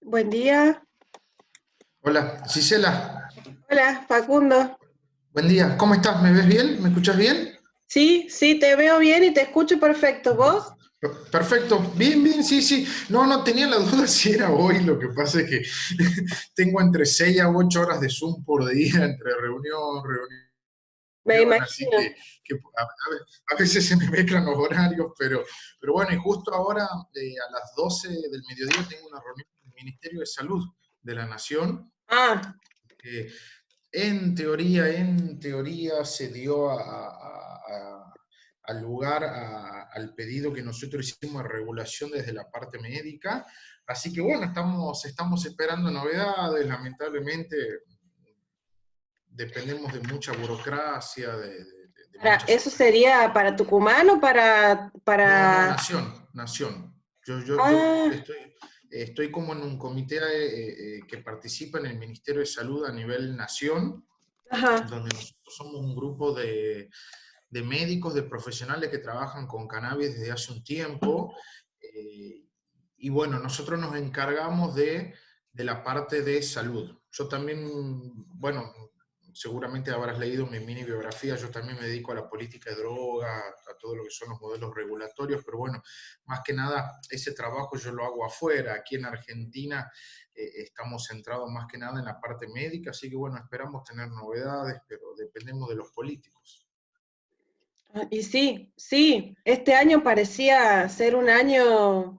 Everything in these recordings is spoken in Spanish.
Buen día. Hola, Gisela. Hola, Facundo. Buen día. ¿Cómo estás? ¿Me ves bien? ¿Me escuchas bien? Sí, sí, te veo bien y te escucho perfecto. ¿Vos? Perfecto. Bien, bien, sí, sí. No, tenía la duda si era hoy. Lo que pasa es que tengo entre 6 a 8 horas de Zoom por día, entre Me reunión, así imagino. a veces se me mezclan los horarios, pero bueno, y justo ahora a las 12 del mediodía tengo una reunión con el Ministerio de Salud de la Nación. Ah, que en teoría se dio al lugar al pedido que nosotros hicimos de regulación desde la parte médica. Así que bueno, estamos esperando novedades. Lamentablemente dependemos de mucha burocracia, de muchas ¿eso situaciones. sería para Tucumán o para, No, no, para... nación, nación. Yo Ah, estoy como en un comité que participa en el Ministerio de Salud a nivel nación, ajá. donde nosotros somos un grupo de médicos, de profesionales que trabajan con cannabis desde hace un tiempo. eh, y bueno, nosotros nos encargamos de la parte de salud. Yo también, bueno, seguramente habrás leído mi mini biografía, yo también me dedico a la política de droga, a todo lo que son los modelos regulatorios, pero bueno, más que nada ese trabajo yo lo hago afuera. Aquí en Argentina estamos centrados más que nada en la parte médica, así que bueno, esperamos tener novedades, pero dependemos de los políticos. Y sí, sí, este año parecía ser un año,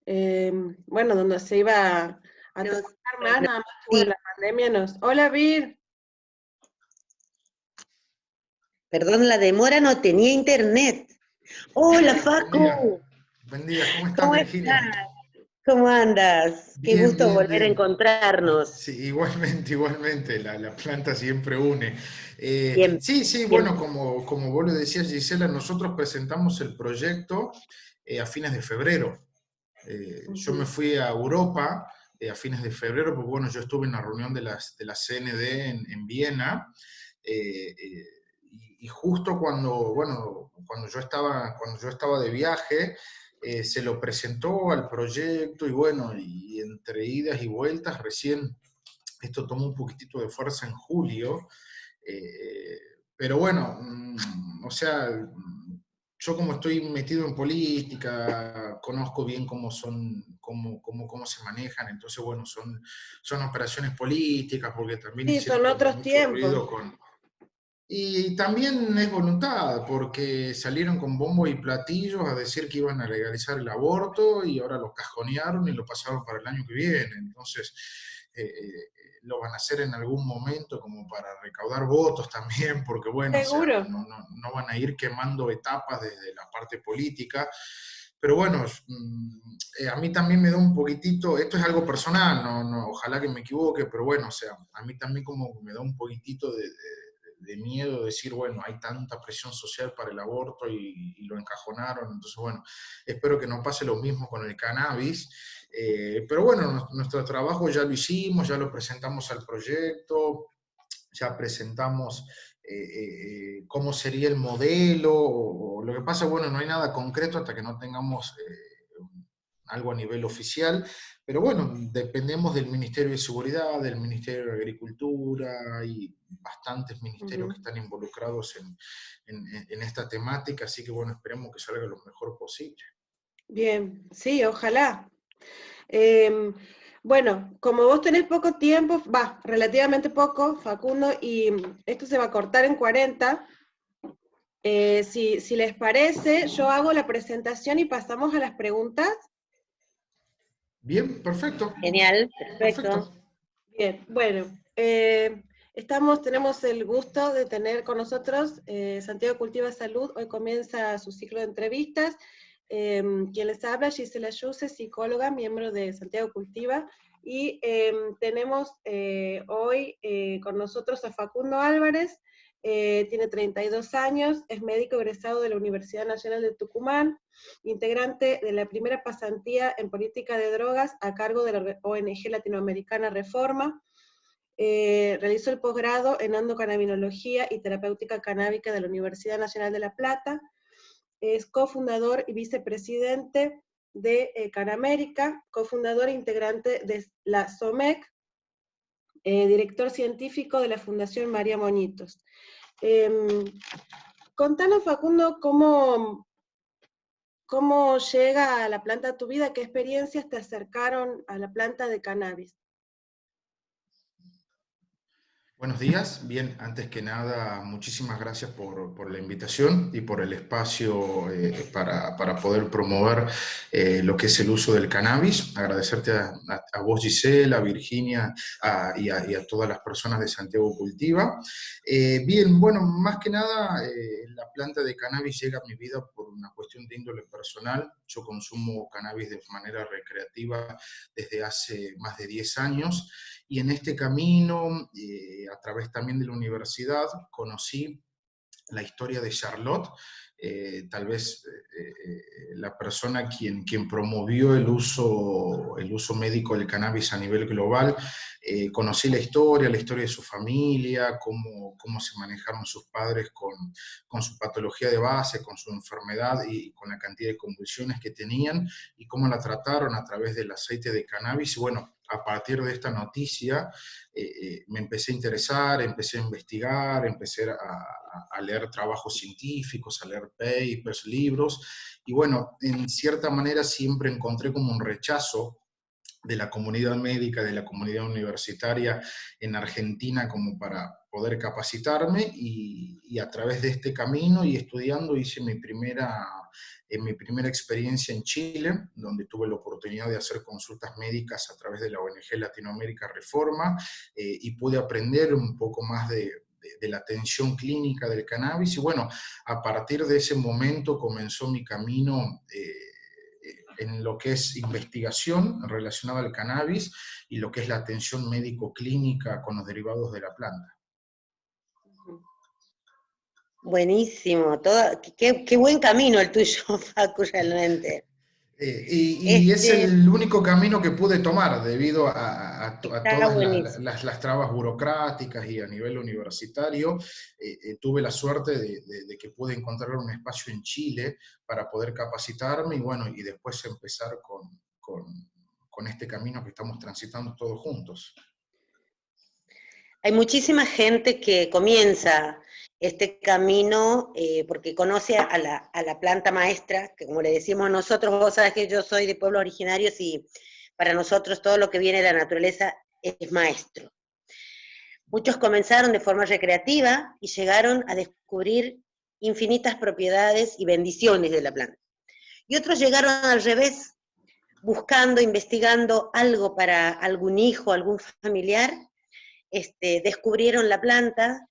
eh, bueno, donde se iba a Nos, trabajar más, nos- nada más que bueno, sí, la pandemia nos... Hola, Vir. perdón la demora, no tenía internet. Hola, Buen día, Facu, buen día, ¿cómo estás, ¿cómo Virginia? estás? ¿Cómo andas? Qué Bien, gusto bien, volver a bien. encontrarnos. Sí, igualmente, igualmente, la planta siempre une. Bien, Sí, sí, bien. bueno, como vos lo decías, Gisela, nosotros presentamos el proyecto a fines de febrero. Yo me Ujú. fui a Europa a fines de febrero, porque bueno, yo estuve en la reunión de la CND en Viena, y justo bueno, cuando yo estaba de viaje, se lo presentó al proyecto y bueno, y entre idas y vueltas, recién esto tomó un poquitito de fuerza en julio, eh, pero bueno, o sea, yo como estoy metido en política, conozco bien cómo se manejan, entonces bueno, son operaciones políticas, porque también Sí, hicieron son como otros mucho tiempos. ruido con... Y también es voluntad, porque salieron con bombo y platillos a decir que iban a legalizar el aborto y ahora lo cajonearon y lo pasaron para el año que viene. Entonces, lo van a hacer en algún momento como para recaudar votos también, porque bueno, o sea, Seguro. no van a ir quemando etapas desde la parte política. Pero bueno, a mí también me da un poquitito, esto es algo personal, ojalá que me equivoque, pero bueno, o sea, a mí también como me da un poquitito de miedo decir, bueno, hay tanta presión social para el aborto y lo encajonaron, entonces bueno, espero que no pase lo mismo con el cannabis, pero bueno, nuestro trabajo ya lo hicimos, ya lo presentamos al proyecto, ya presentamos cómo sería el modelo, o lo que pasa, bueno, no hay nada concreto hasta que no tengamos algo a nivel oficial, pero bueno, dependemos del Ministerio de Seguridad, del Ministerio de Agricultura y bastantes ministerios Ujú. que están involucrados en esta temática, así que bueno, esperemos que salga lo mejor posible. Bien, sí, ojalá. Em, bueno, como vos tenés poco tiempo, va, relativamente poco, Facundo, y esto se va a cortar en 40, si les parece, yo hago la presentación y pasamos a las preguntas. Bien, perfecto, Genial, perfecto. perfecto. Bien, bueno, tenemos el gusto de tener con nosotros Santiago Cultiva Salud. Hoy comienza su ciclo de entrevistas. Quien les habla, Gisela Yuse, psicóloga, miembro de Santiago Cultiva. Y tenemos hoy con nosotros a Facundo Álvarez, tiene 32 años, es médico egresado de la Universidad Nacional de Tucumán, integrante de la primera pasantía en política de drogas a cargo de la ONG latinoamericana Reforma. Realizó el posgrado en endocannabinología y terapéutica canábica de la Universidad Nacional de La Plata. Es cofundador y vicepresidente de Canamérica, cofundador e integrante de la SOMEC, director científico de la Fundación María Moñitos. Contanos, Facundo, cómo llega a la planta a tu vida, qué experiencias te acercaron a la planta de cannabis. Buenos días. Bien, antes que nada, muchísimas gracias por la invitación y por el espacio para poder promover lo que es el uso del cannabis. Agradecerte a vos, Gisela, a Virginia y a todas las personas de Santiago Cultiva. Bien, bueno, más que nada, la planta de cannabis llega a mi vida por una cuestión de índole personal. Yo consumo cannabis de manera recreativa desde hace más de 10 años. Y en este camino, a través también de la universidad, conocí la historia de Charlotte, tal vez la persona quien promovió el uso médico del cannabis a nivel global. Conocí la historia de su familia, cómo se manejaron sus padres con su patología de base, con su enfermedad y con la cantidad de convulsiones que tenían, y cómo la trataron a través del aceite de cannabis. Y bueno, a partir de esta noticia me empecé a interesar, empecé a investigar, empecé a leer trabajos científicos, a leer papers, libros, y bueno, en cierta manera siempre encontré como un rechazo de la comunidad médica, de la comunidad universitaria en Argentina, como para poder capacitarme, y a través de este camino y estudiando hice mi primera experiencia en Chile, donde tuve la oportunidad de hacer consultas médicas a través de la ONG Latinoamérica Reforma, y pude aprender un poco más de la atención clínica del cannabis. Y bueno, a partir de ese momento comenzó mi camino en lo que es investigación relacionada al cannabis y lo que es la atención médico-clínica con los derivados de la planta. Buenísimo, qué buen camino el tuyo, Facu, realmente. Y es el único camino que pude tomar debido a todas las trabas burocráticas, y a nivel universitario tuve la suerte de que pude encontrar un espacio en Chile para poder capacitarme, y bueno, y después empezar con este camino que estamos transitando todos juntos. Hay muchísima gente que comienza este camino porque conoce a la planta maestra, que como le decimos nosotros, vos sabés que yo soy de pueblos originarios y para nosotros todo lo que viene de la naturaleza es maestro. Muchos comenzaron de forma recreativa y llegaron a descubrir infinitas propiedades y bendiciones de la planta. Y otros llegaron al revés, buscando, investigando algo para algún hijo, algún familiar. Descubrieron la planta,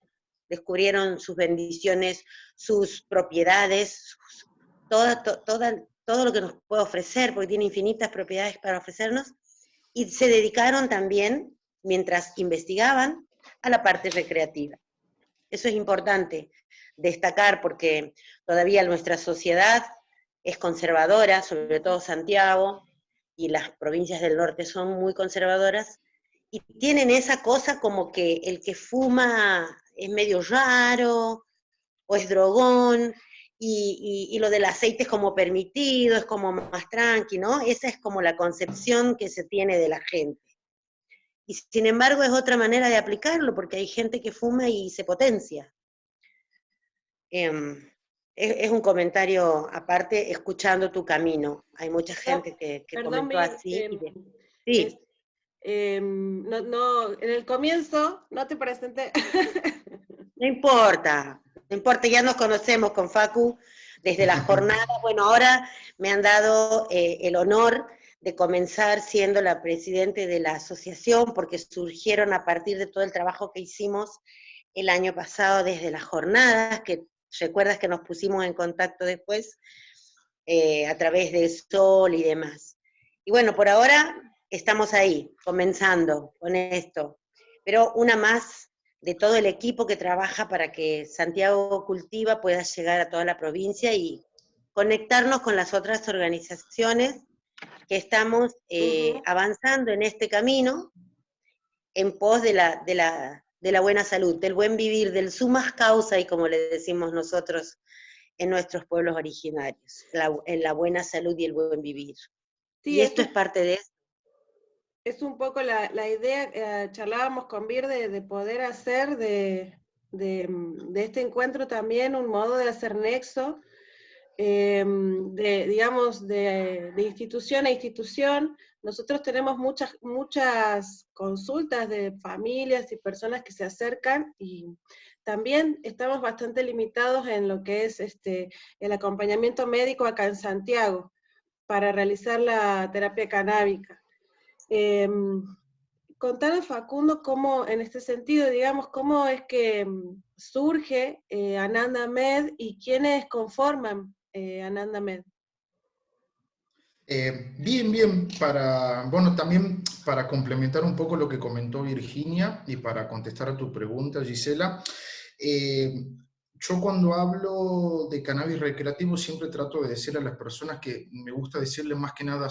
descubrieron sus bendiciones, sus propiedades, todo lo que nos puede ofrecer, porque tiene infinitas propiedades para ofrecernos, y se dedicaron también, mientras investigaban, a la parte recreativa. Eso es importante destacar, porque todavía nuestra sociedad es conservadora, sobre todo Santiago, y las provincias del norte son muy conservadoras, y tienen esa cosa como que el que fuma es medio raro, o es drogón, y lo del aceite es como permitido, es como más tranqui, ¿no? Esa es como la concepción que se tiene de la gente. Y sin embargo es otra manera de aplicarlo, porque hay gente que fuma y se potencia. Es un comentario aparte, escuchando tu camino. Hay mucha gente que comentó así. Sí. No, en el comienzo no te presenté. No importa, ya nos conocemos con Facu desde las jornadas. Bueno, ahora me han dado el honor de comenzar siendo la presidente de la asociación, porque surgieron a partir de todo el trabajo que hicimos el año pasado desde las jornadas, que recuerdas que nos pusimos en contacto después a través de Sol y demás. Y bueno, por ahora estamos ahí, comenzando con esto, pero una más de todo el equipo que trabaja para que Santiago Cultiva pueda llegar a toda la provincia y conectarnos con las otras organizaciones que estamos avanzando en este camino en pos de la buena salud, del buen vivir, del sumas causa, y como le decimos nosotros en nuestros pueblos originarios, en la buena salud y el buen vivir. Sí, Y esto es parte de eso. es un poco la idea, charlábamos con Bir de poder hacer de este encuentro también un modo de hacer nexo, digamos, de institución a institución. Nosotros tenemos muchas consultas de familias y personas que se acercan, y también estamos bastante limitados en lo que es el acompañamiento médico acá en Santiago para realizar la terapia canábica. Contanos, Facundo, cómo, en este sentido, digamos, cómo es que surge Ananda Med y quiénes conforman Ananda Med. Bien, bueno, también para complementar un poco lo que comentó Virginia y para contestar a tu pregunta, Gisela, yo cuando hablo de cannabis recreativo siempre trato de decir a las personas que me gusta decirle más que nada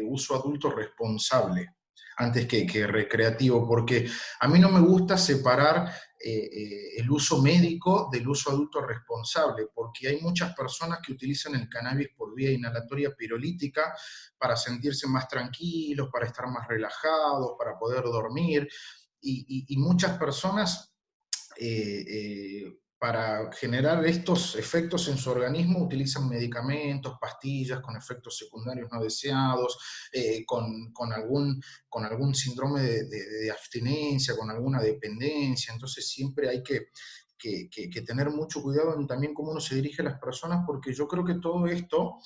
uso adulto responsable antes que recreativo, porque a mí no me gusta separar el uso médico del uso adulto responsable, porque hay muchas personas que utilizan el cannabis por vía inhalatoria pirolítica para sentirse más tranquilos, para estar más relajados, para poder dormir, y muchas personas para generar estos efectos en su organismo utilizan medicamentos, pastillas con efectos secundarios no deseados, con algún síndrome de abstinencia, con alguna dependencia. Entonces siempre hay que tener mucho cuidado en también cómo uno se dirige a las personas, porque yo creo que todo esto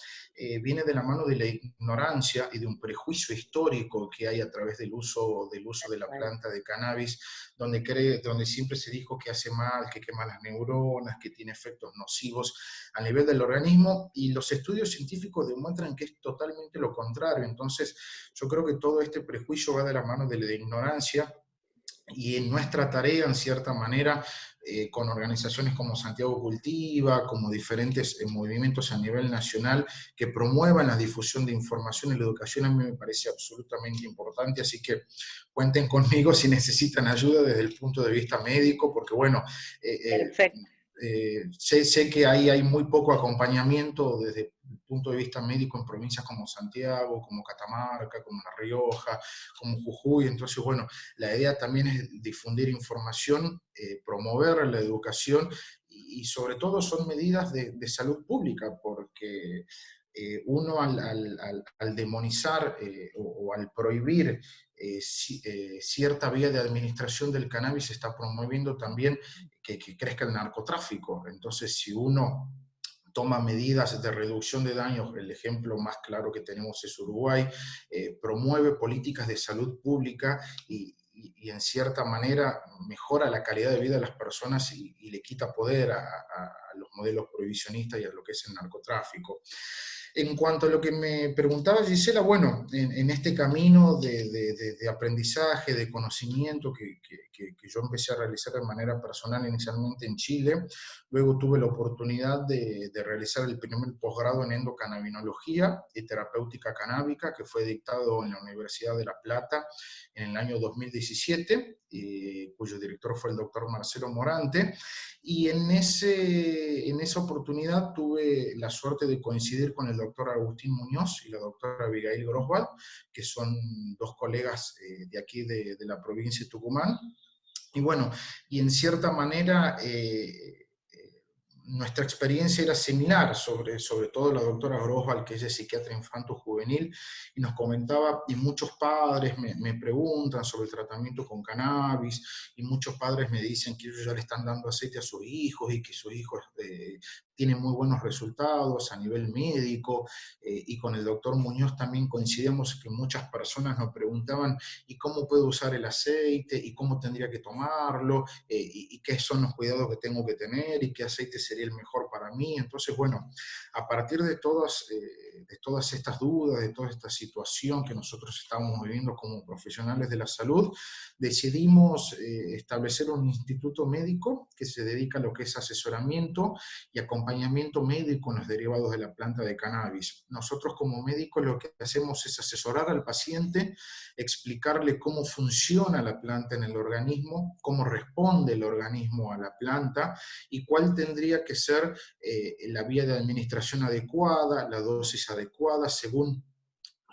viene de la mano de la ignorancia y de un prejuicio histórico que hay a través del uso de la planta de cannabis, donde siempre se dijo que hace mal, que quema las neuronas, que tiene efectos nocivos a nivel del organismo, y los estudios científicos demuestran que es totalmente lo contrario. Entonces, yo creo que todo este prejuicio va de la mano de la ignorancia, y en nuestra tarea, en cierta manera, con organizaciones como Santiago Cultiva, como diferentes movimientos a nivel nacional que promuevan la difusión de información y la educación, a mí me parece absolutamente importante, así que cuenten conmigo si necesitan ayuda desde el punto de vista médico, porque bueno, Perfecto. sé que ahí hay muy poco acompañamiento desde el punto de vista médico en provincias como Santiago, como Catamarca, como La Rioja, como Jujuy. Entonces, bueno, la idea también es difundir información, promover la educación, y sobre todo son medidas de salud pública, porque uno al demonizar o al prohibir cierta vía de administración del cannabis está promoviendo también que crezca el narcotráfico. Entonces, si uno toma medidas de reducción de daños, el ejemplo más claro que tenemos es Uruguay, promueve políticas de salud pública y en cierta manera mejora la calidad de vida de las personas y le quita poder a los modelos prohibicionistas y a lo que es el narcotráfico. En cuanto a lo que me preguntaba Gisela, bueno, en este camino de aprendizaje, de conocimiento que yo empecé a realizar de manera personal inicialmente en Chile, luego tuve la oportunidad de realizar el primer posgrado en endocannabinología y terapéutica canábica, que fue dictado en la Universidad de La Plata en el año 2017, cuyo director fue el doctor Marcelo Morante, y en esa oportunidad tuve la suerte de coincidir con el doctor Agustín Muñoz y la doctora Abigail Groswald, que son dos colegas de aquí de la provincia de Tucumán. Y bueno, y en cierta manera nuestra experiencia era similar, sobre todo la doctora Grosval, que ella es psiquiatra infanto-juvenil, y nos comentaba, y muchos padres me preguntan sobre el tratamiento con cannabis, y muchos padres me dicen que ellos ya le están dando aceite a sus hijos, y que sus hijos tienen muy buenos resultados a nivel médico, y con el doctor Muñoz también coincidimos que muchas personas nos preguntaban, ¿y cómo puedo usar el aceite? ¿Y cómo tendría que tomarlo? ¿Y qué son los cuidados que tengo que tener? ¿Y qué aceite sería el mejor para mí? Entonces, bueno, a partir de todas estas dudas, de toda esta situación que nosotros estamos viviendo como profesionales de la salud, decidimos establecer un instituto médico que se dedica a lo que es asesoramiento y acompañamiento médico en los derivados de la planta de cannabis. Nosotros como médicos lo que hacemos es asesorar al paciente, explicarle cómo funciona la planta en el organismo, cómo responde el organismo a la planta y cuál tendría que ser la vía de administración adecuada, la dosis adecuada según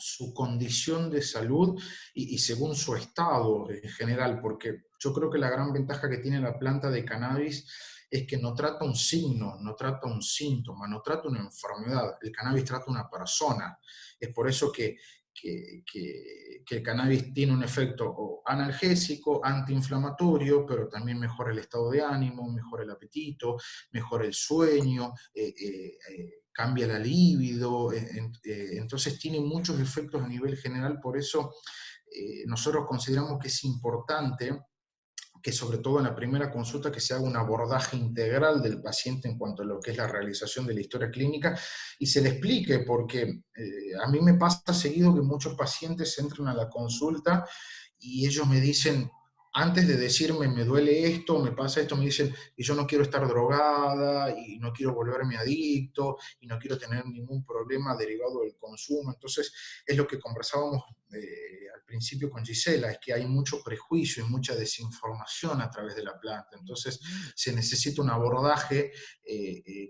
su condición de salud y según su estado en general, porque yo creo que la gran ventaja que tiene la planta de cannabis es que no trata un signo, no trata un síntoma, no trata una enfermedad, el cannabis trata una persona. Es por eso que el cannabis tiene un efecto analgésico, antiinflamatorio, pero también mejora el estado de ánimo, mejora el apetito, mejora el sueño, cambia la libido, entonces tiene muchos efectos a nivel general, por eso nosotros consideramos que es importante que sobre todo en la primera consulta que se haga un abordaje integral del paciente en cuanto a lo que es la realización de la historia clínica y se le explique, porque a mí me pasa seguido que muchos pacientes entran a la consulta y ellos me dicen, antes de decirme me duele esto, me pasa esto, me dicen, y yo no quiero estar drogada, y no quiero volverme adicto, y no quiero tener ningún problema derivado del consumo. Entonces, es lo que conversábamos al principio con Gisela, es que hay mucho prejuicio y mucha desinformación a través de la planta. Entonces, se necesita un abordaje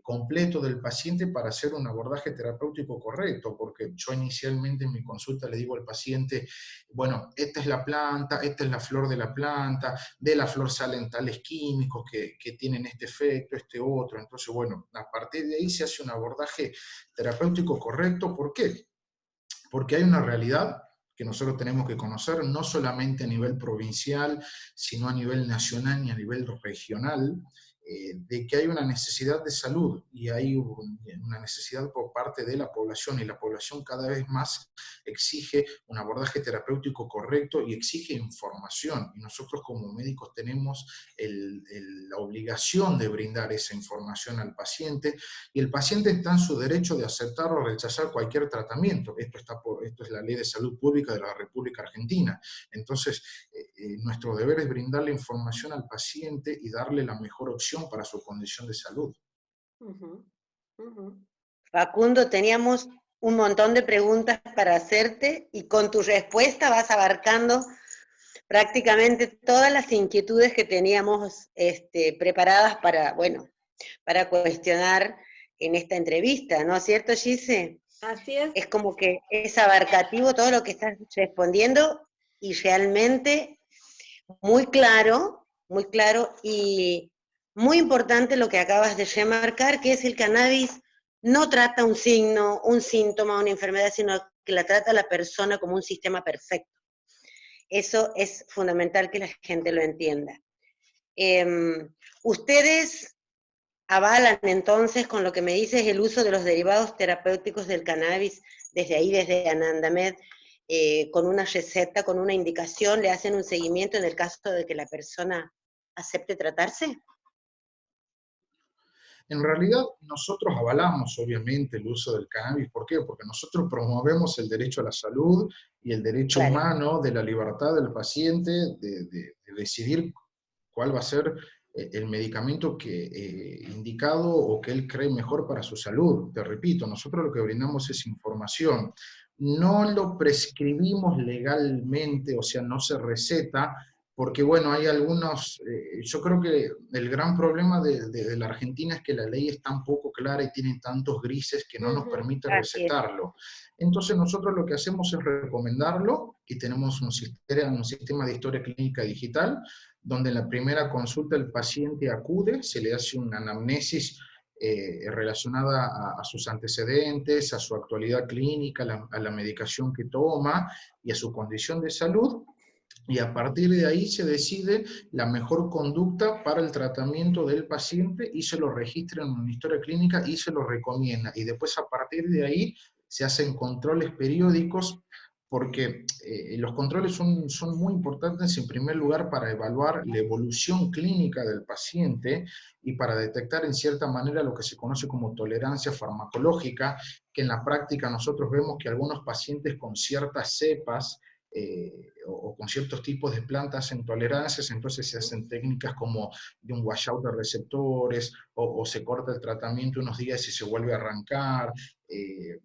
completo del paciente para hacer un abordaje terapéutico correcto, porque yo inicialmente en mi consulta le digo al paciente, bueno, esta es la planta, esta es la flor de la planta, de la flor salen tales químicos que tienen este efecto, este otro. Entonces, bueno, a partir de ahí se hace un abordaje terapéutico correcto. ¿Por qué? Porque hay una realidad que nosotros tenemos que conocer, no solamente a nivel provincial, sino a nivel nacional y a nivel regional, de que hay una necesidad de salud y hay una necesidad por parte de la población, y la población cada vez más exige un abordaje terapéutico correcto y exige información, y nosotros como médicos tenemos la obligación de brindar esa información al paciente, y el paciente está en su derecho de aceptar o rechazar cualquier tratamiento. Esto es la Ley de Salud Pública de la República Argentina. Entonces, nuestro deber es brindarle información al paciente y darle la mejor opción para su condición de salud. Facundo, teníamos un montón de preguntas para hacerte y con tu respuesta vas abarcando prácticamente todas las inquietudes que teníamos preparadas para, bueno, para cuestionar en esta entrevista, ¿no es cierto, Gise? Así es. Es como que es abarcativo todo lo que estás respondiendo y realmente muy claro y muy importante lo que acabas de remarcar, que es el cannabis no trata un signo, un síntoma, una enfermedad, sino que la trata a la persona como un sistema perfecto. Eso es fundamental que la gente lo entienda. Ustedes avalan entonces, con lo que me dices, el uso de los derivados terapéuticos del cannabis desde ahí, desde Anandamed, con una receta, con una indicación, le hacen un seguimiento en el caso de que la persona acepte tratarse. En realidad, nosotros avalamos, obviamente, el uso del cannabis. ¿Por qué? Porque nosotros promovemos el derecho a la salud y el derecho humano de la libertad del paciente de decidir cuál va a ser el medicamento indicado o que él cree mejor para su salud. Te repito, nosotros lo que brindamos es información. No lo prescribimos legalmente, o sea, no se receta, porque bueno, hay algunos, yo creo que el gran problema de la Argentina es que la ley es tan poco clara y tiene tantos grises que no nos permite recetarlo. Entonces nosotros lo que hacemos es recomendarlo, y tenemos un sistema de historia clínica digital, donde en la primera consulta el paciente acude, se le hace una anamnesis relacionada a sus antecedentes, a su actualidad clínica, a la medicación que toma y a su condición de salud, y a partir de ahí se decide la mejor conducta para el tratamiento del paciente y se lo registra en una historia clínica y se lo recomienda. Y después a partir de ahí se hacen controles periódicos, porque los controles son muy importantes en primer lugar para evaluar la evolución clínica del paciente y para detectar en cierta manera lo que se conoce como tolerancia farmacológica, que en la práctica nosotros vemos que algunos pacientes con ciertas cepas o con ciertos tipos de plantas hacen tolerancias, entonces se hacen técnicas como de un washout de receptores, o se corta el tratamiento unos días y se vuelve a arrancar,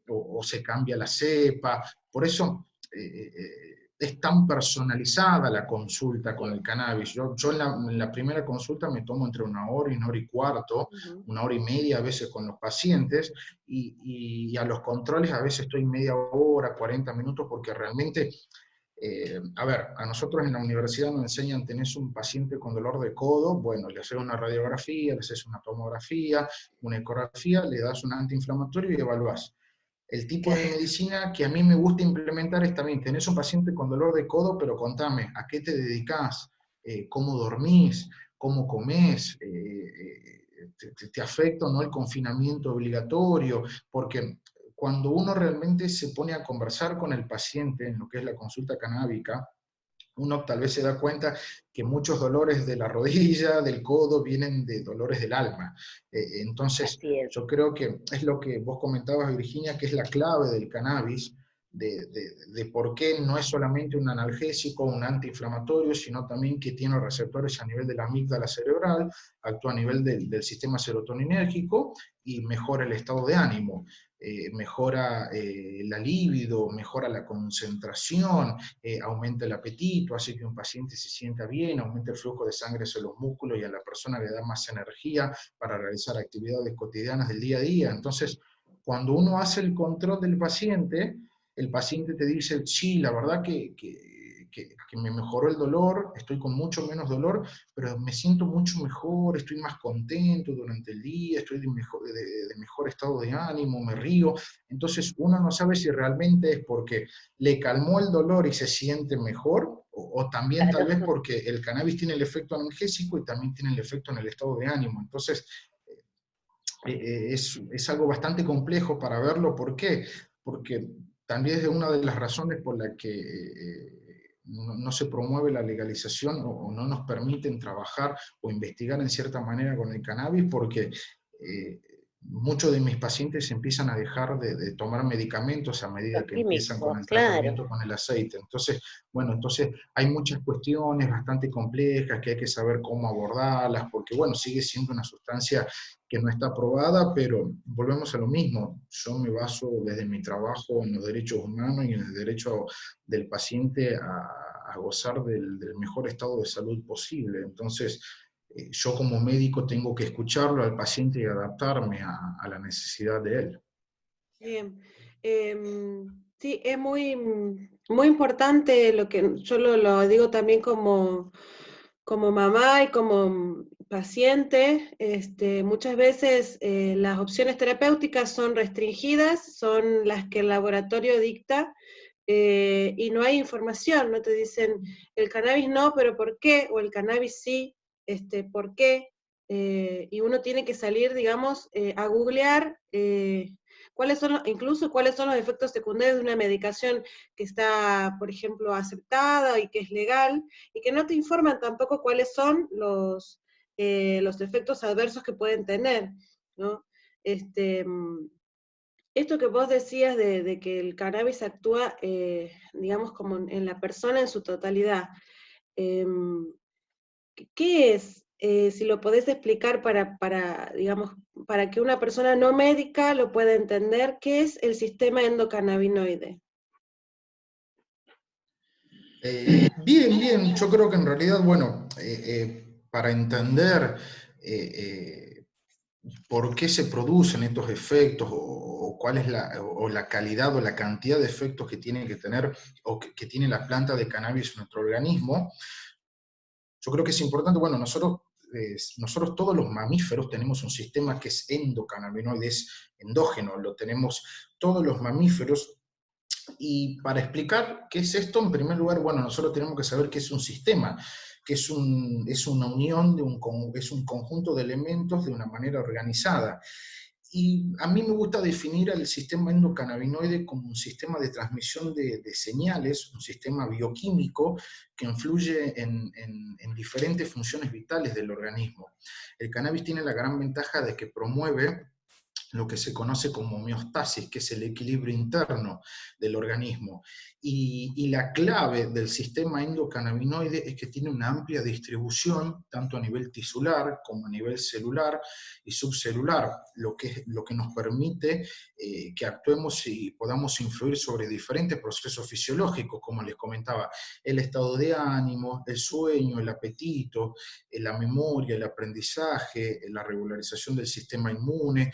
o se cambia la cepa. Por eso es tan personalizada la consulta con el cannabis. Yo en la primera consulta me tomo entre 1 hora y 1 hora y cuarto, 1 hora y media a veces con los pacientes, y a los controles a veces estoy media hora, 40 minutos, porque realmente, a ver, a nosotros en la universidad nos enseñan, tenés un paciente con dolor de codo, bueno, le haces una radiografía, le haces una tomografía, una ecografía, le das un antiinflamatorio y evaluás. El tipo de medicina que a mí me gusta implementar es también, tenés un paciente con dolor de codo, pero contame, ¿a qué te dedicás? ¿Cómo dormís? ¿Cómo comés? ¿Te afecta o no el confinamiento obligatorio? Porque cuando uno realmente se pone a conversar con el paciente en lo que es la consulta canábica, uno tal vez se da cuenta que muchos dolores de la rodilla, del codo, vienen de dolores del alma. Entonces, yo creo que es lo que vos comentabas, Virginia, que es la clave del cannabis, de por qué no es solamente un analgésico, un antiinflamatorio, sino también que tiene receptores a nivel de la amígdala cerebral, actúa a nivel del sistema serotoninérgico y mejora el estado de ánimo. Mejora la libido, mejora la concentración, aumenta el apetito, hace que un paciente se sienta bien, aumenta el flujo de sangre hacia los músculos y a la persona le da más energía para realizar actividades cotidianas del día a día. Entonces, cuando uno hace el control del paciente, el paciente te dice, sí, la verdad que me mejoró el dolor, estoy con mucho menos dolor, pero me siento mucho mejor, estoy más contento durante el día, estoy de mejor estado de ánimo, me río. Entonces uno no sabe si realmente es porque le calmó el dolor y se siente mejor, o también tal vez porque el cannabis tiene el efecto analgésico y también tiene el efecto en el estado de ánimo. Entonces es algo bastante complejo para verlo. ¿Por qué? Porque también es una de las razones por la que no se promueve la legalización o no nos permiten trabajar o investigar en cierta manera con el cannabis, porque muchos de mis pacientes empiezan a dejar de tomar medicamentos a medida que empiezan con el tratamiento con el aceite. Entonces, bueno, entonces hay muchas cuestiones bastante complejas que hay que saber cómo abordarlas, porque bueno, sigue siendo una sustancia que no está aprobada, pero volvemos a lo mismo. Yo me baso desde mi trabajo en los derechos humanos y en el derecho del paciente a gozar del mejor estado de salud posible. Entonces, yo como médico tengo que escucharlo al paciente y adaptarme a la necesidad de él. Bien. Sí, es muy, muy importante lo que yo lo digo también como mamá y como paciente. Muchas veces las opciones terapéuticas son restringidas, son las que el laboratorio dicta, y no hay información, no te dicen el cannabis no, pero ¿por qué? O el cannabis sí, ¿por qué? Y uno tiene que salir, digamos, a googlear incluso cuáles son los efectos secundarios de una medicación que está, por ejemplo, aceptada y que es legal, y que no te informan tampoco cuáles son los efectos adversos que pueden tener, ¿no? Esto que vos decías de que el cannabis actúa, digamos, como en la persona en su totalidad, ¿qué es? Si lo podés explicar digamos, para que una persona no médica lo pueda entender, ¿qué es el sistema endocannabinoide? Bien, yo creo que en realidad, bueno, para entender por qué se producen estos efectos o cuál es la calidad o la cantidad de efectos que tiene que tener o que tiene la planta de cannabis en nuestro organismo, yo creo que es importante, bueno, nosotros todos los mamíferos tenemos un sistema que es endocannabinoide, es endógeno, lo tenemos todos los mamíferos. Y para explicar qué es esto, en primer lugar, bueno, nosotros tenemos que saber qué es un sistema, que es una unión, es un conjunto de elementos de una manera organizada. Y a mí me gusta definir al sistema endocannabinoide como un sistema de transmisión de señales, un sistema bioquímico que influye en diferentes funciones vitales del organismo. El cannabis tiene la gran ventaja de que promueve lo que se conoce como homeostasis, que es el equilibrio interno del organismo. Y la clave del sistema endocannabinoide es que tiene una amplia distribución, tanto a nivel tisular como a nivel celular y subcelular, lo que nos permite que actuemos y podamos influir sobre diferentes procesos fisiológicos, como les comentaba, el estado de ánimo, el sueño, el apetito, la memoria, el aprendizaje, la regularización del sistema inmune.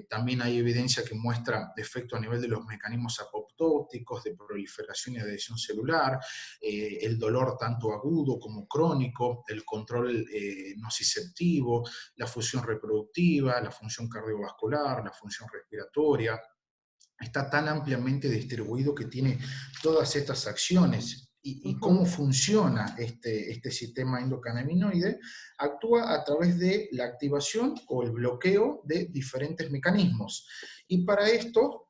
También hay evidencia que muestra efectos a nivel de los mecanismos apoptóticos, de proliferación y adhesión celular, el dolor tanto agudo como crónico, el control nociceptivo, la función reproductiva, la función cardiovascular, la función respiratoria. Está tan ampliamente distribuido que tiene todas estas acciones. ¿Y cómo funciona este sistema endocannabinoide? Actúa a través de la activación o el bloqueo de diferentes mecanismos. Y para esto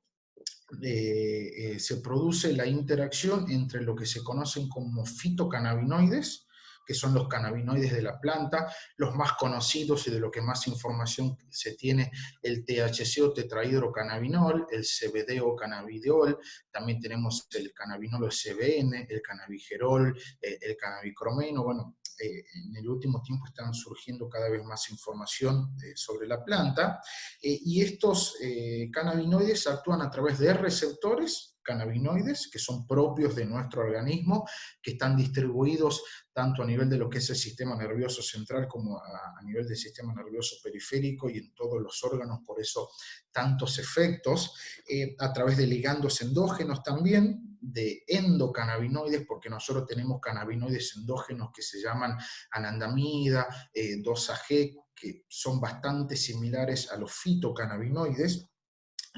se produce la interacción entre lo que se conocen como fitocannabinoides, que son los cannabinoides de la planta, los más conocidos y de lo que más información se tiene, el THC o tetrahidrocannabinol, el CBD o cannabidiol, también tenemos el cannabinol o CBN, el cannabigerol, el cannabicromeno. Bueno, en el último tiempo están surgiendo cada vez más información sobre la planta, y estos cannabinoides actúan a través de receptores cannabinoides, que son propios de nuestro organismo, que están distribuidos tanto a nivel de lo que es el sistema nervioso central como a nivel del sistema nervioso periférico y en todos los órganos, por eso tantos efectos, a través de ligandos endógenos también, de endocannabinoides, porque nosotros tenemos cannabinoides endógenos que se llaman anandamida, 2-AG, que son bastante similares a los fitocannabinoides,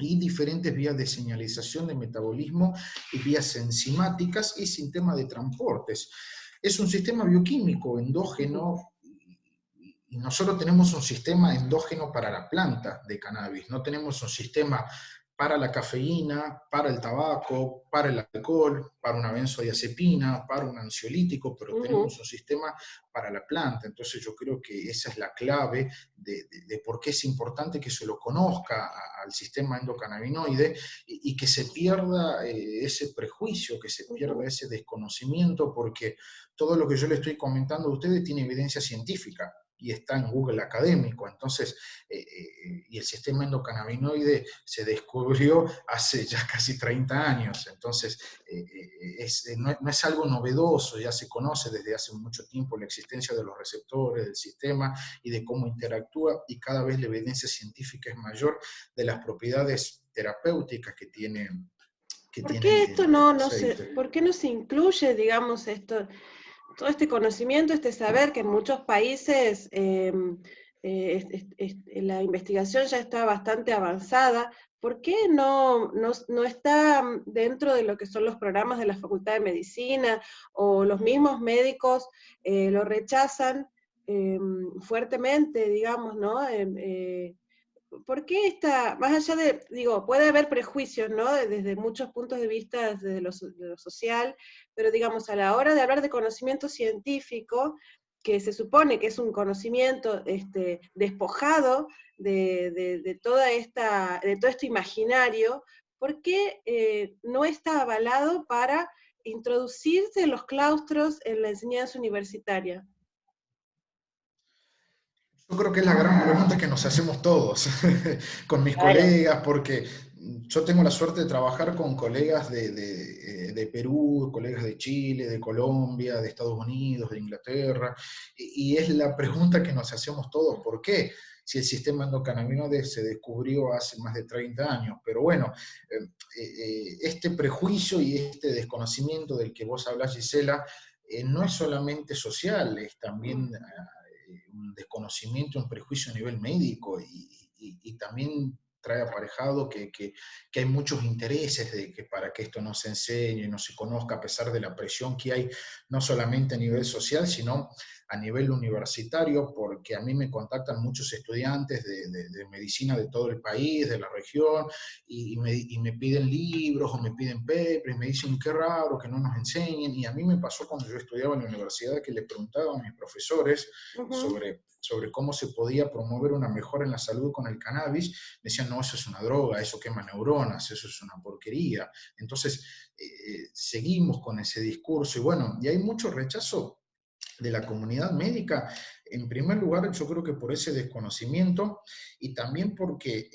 y diferentes vías de señalización de metabolismo y vías enzimáticas y sistema de transportes. Es un sistema bioquímico endógeno, y nosotros tenemos un sistema endógeno para la planta de cannabis, no tenemos un sistema para la cafeína, para el tabaco, para el alcohol, para una benzodiazepina, para un ansiolítico, pero tenemos un sistema para la planta. Entonces yo creo que esa es la clave de por qué es importante que se lo conozca al sistema endocannabinoide y que se pierda ese prejuicio, que se pierda ese desconocimiento, porque todo lo que yo le estoy comentando a ustedes tiene evidencia científica y está en Google académico. Entonces, y el sistema endocannabinoide se descubrió hace ya casi 30 años, entonces no es algo novedoso, ya se conoce desde hace mucho tiempo la existencia de los receptores, del sistema y de cómo interactúa, y cada vez la evidencia científica es mayor de las propiedades terapéuticas que tiene. ¿Por qué esto por qué no se incluye, digamos, todo este conocimiento, este saber que en muchos países la investigación ya está bastante avanzada? ¿Por qué no está dentro de lo que son los programas de la Facultad de Medicina, o los mismos médicos lo rechazan fuertemente, digamos, ¿no? ¿Por qué está, más allá de, digo, puede haber prejuicios, ¿no? Desde muchos puntos de vista, desde lo social, pero digamos, a la hora de hablar de conocimiento científico, que se supone que es un conocimiento despojado de todo este imaginario, ¿por qué no está avalado para introducirse en los claustros en la enseñanza universitaria? Yo creo que es la gran pregunta que nos hacemos todos, con mis colegas, porque yo tengo la suerte de trabajar con colegas de Perú, colegas de Chile, de Colombia, de Estados Unidos, de Inglaterra, y es la pregunta que nos hacemos todos: ¿por qué? Si el sistema endocannabinoide se descubrió hace más de 30 años. Pero bueno, este prejuicio y este desconocimiento del que vos hablas, Gisela, no es solamente social, es también un desconocimiento, un prejuicio a nivel médico, y también trae aparejado que hay muchos intereses de que para que esto no se enseñe, no se conozca, a pesar de la presión que hay, no solamente a nivel social, sino a nivel universitario, porque a mí me contactan muchos estudiantes de medicina de todo el país, de la región, y me piden libros o me piden papers, me dicen qué raro que no nos enseñen, y a mí me pasó cuando yo estudiaba en la universidad que le preguntaba a mis profesores sobre cómo se podía promover una mejora en la salud con el cannabis. Me decían, no, eso es una droga, eso quema neuronas, eso es una porquería. Entonces, seguimos con ese discurso, y bueno, y hay mucho rechazo de la comunidad médica, en primer lugar, yo creo que por ese desconocimiento, y también porque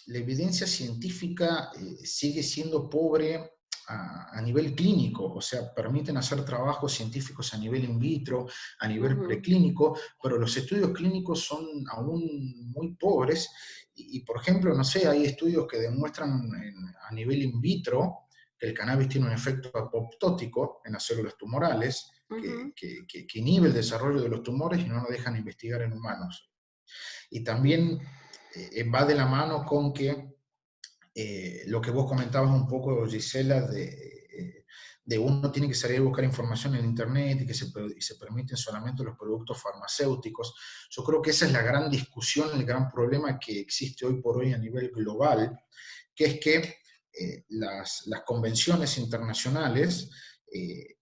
la evidencia científica sigue siendo pobre a nivel clínico, o sea, permiten hacer trabajos científicos a nivel in vitro, a nivel preclínico, pero los estudios clínicos son aún muy pobres, y por ejemplo, no sé, hay estudios que demuestran a nivel in vitro que el cannabis tiene un efecto apoptótico en las células tumorales, que inhibe el desarrollo de los tumores y no nos dejan investigar en humanos. Y también va de la mano con que lo que vos comentabas un poco, Gisela, de uno tiene que salir a buscar información en internet y que se permiten solamente los productos farmacéuticos. Yo creo que esa es la gran discusión, el gran problema que existe hoy por hoy a nivel global, que es que las convenciones internacionales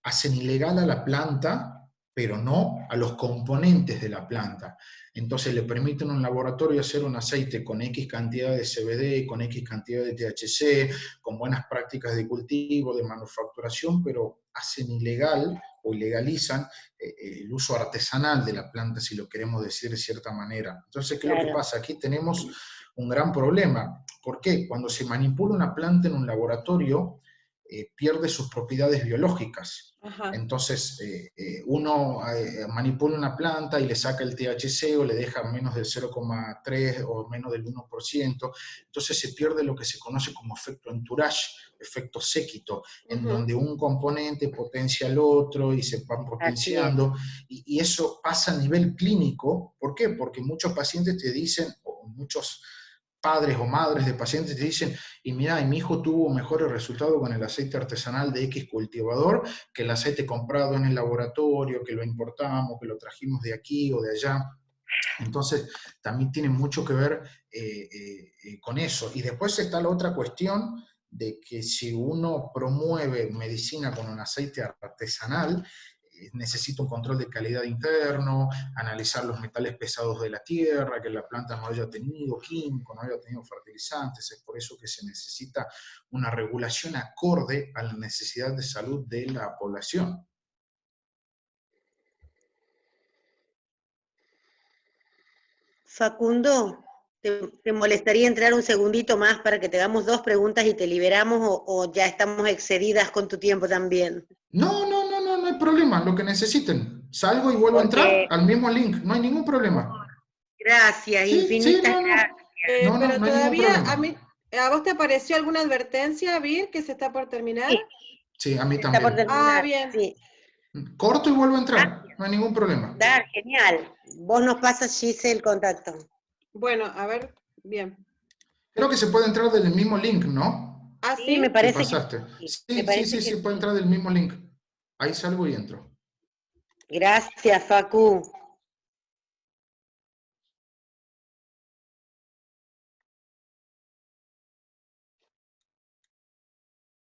hacen ilegal a la planta, pero no a los componentes de la planta. Entonces le permiten a un laboratorio hacer un aceite con X cantidad de CBD, con X cantidad de THC, con buenas prácticas de cultivo, de manufacturación, pero hacen ilegal o ilegalizan el uso artesanal de la planta, si lo queremos decir de cierta manera. Entonces, ¿qué es lo que pasa? Aquí tenemos un gran problema. ¿Por qué? Cuando se manipula una planta en un laboratorio, pierde sus propiedades biológicas. Entonces, uno manipula una planta y le saca el THC o le deja menos del 0,3 o menos del 1%, entonces se pierde lo que se conoce como efecto entourage, efecto séquito, en donde un componente potencia al otro y se van potenciando, y eso pasa a nivel clínico. ¿Por qué? Porque muchos pacientes te dicen, o muchos padres o madres de pacientes te dicen, y mira, mi hijo tuvo mejores resultados con el aceite artesanal de X cultivador que el aceite comprado en el laboratorio, que lo importamos, que lo trajimos de aquí o de allá. Entonces, también tiene mucho que ver con eso. Y después está la otra cuestión de que si uno promueve medicina con un aceite artesanal, necesita un control de calidad interno, analizar los metales pesados de la tierra, que la planta no haya tenido químicos, no haya tenido fertilizantes. Es por eso que se necesita una regulación acorde a la necesidad de salud de la población. Facundo, ¿te molestaría entrar un segundito más para que te hagamos 2 preguntas y te liberamos, o ya estamos excedidas con tu tiempo también? No hay problema, lo que necesiten. Salgo y vuelvo a entrar al mismo link, no hay ningún problema. Gracias, Sí, infinitas gracias. No pero hay todavía, ningún problema. ¿a vos te apareció alguna advertencia, Vir, que se está por terminar? Sí, a mí Está por también. terminar. Bien. Sí. Corto y vuelvo a entrar, no hay ningún problema. Genial. Vos nos pasas, Gise, el contacto. Bueno, a ver, bien. Creo que se puede entrar del mismo link, ¿no? Ah, sí, me parece que pasaste. Sí, puede entrar del mismo link. Ahí salgo y entro. Gracias, Facu.